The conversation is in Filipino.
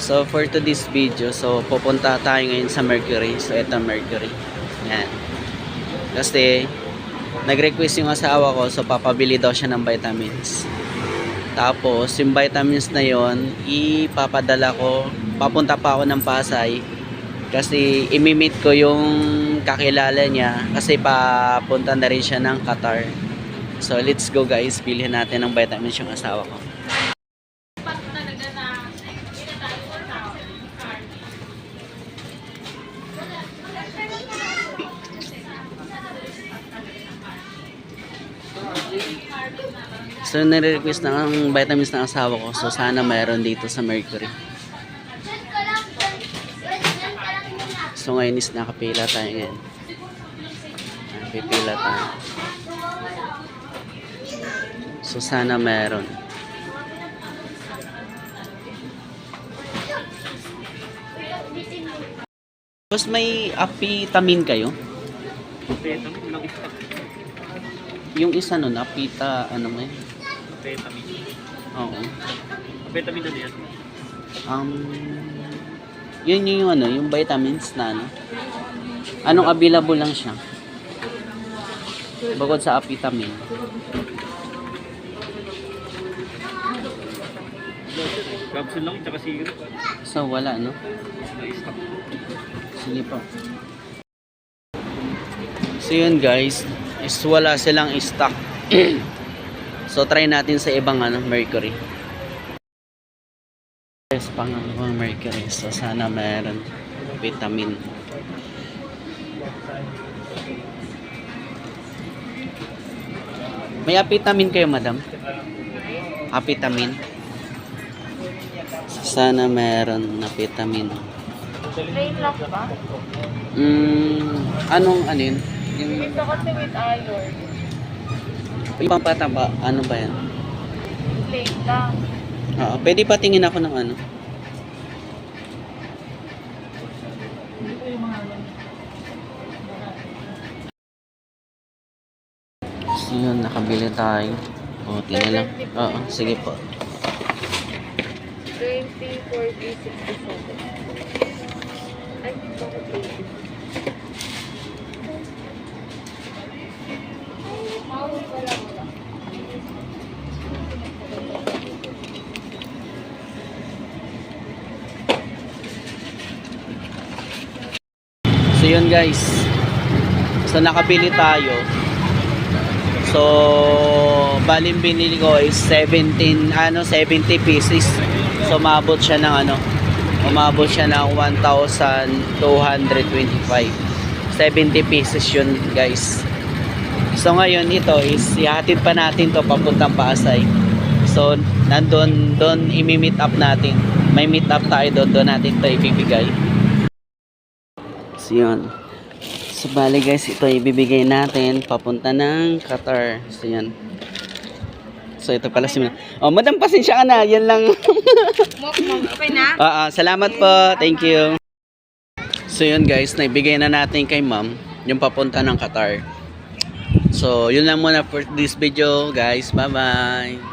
So for today's video, so pupunta tayo ngayon sa Mercury. So ito Mercury. Yan. Kasi nag-request yung asawa ko, so papabili daw siya ng vitamins. Tapos yung vitamins na yon ipapadala ko, papunta pa ako ng Pasay. Kasi imimit ko yung kakilala niya kasi papunta na rin siya ng Qatar. So let's go guys, bilhin natin ng vitamins yung asawa ko. So nire-request na ang vitamins ng asawa ko, so sana mayroon dito sa Mercury. So ngayon is nakapila tayo ngayon. Pipila tayo. So sana mayroon. Tapos may apitamin kayo? Yung isa nun, apita, ano mo yun? Vitamin. Oo. Vitamin na yan. Yun yung ano, yung vitamins na ano. Anong available lang siya? Bukod sa apitamin. Capsule lang, tsaka syrup. So wala, no? Na-stock. Sige po. So yun guys, is wala silang stock. So try natin sa ibang ano, Mercury. Yes, pang Mercury. So sana mayroon vitamin. May apitamin kayo, madam? Apitamin. Sana mayroon na vitamin. Plain lang ba? Anong anin? Yung Ito kasi with iron. ibang pata ba? Ano ba yan? Plain lang. Oo, pwede pa tingin ako ng ano. So yun, nakabili tayo. O, tingnan lang. Oo, sige po. 20, 40, 67. Ay, bakit 80? So yun guys. So nakabili tayo. So baling binili ko is 70 pieces. So umabot siya ng umabot siya ng 1,225. 70 pieces yun guys. So ngayon ito is ihatid pa natin to papuntang Pasay. So nandun imi-meet up natin. May meet up tayo doon natin to ibibigay. So yun. So bali guys, ito ibibigay natin papunta ng Qatar. So yan. So ito pala si oh, madam, pasensya ka na. Yan lang. Okay na? Salamat po. Thank you. So yun guys, naibigay na natin kay ma'am yung papunta ng Qatar. So yun lang muna for this video guys. Bye bye.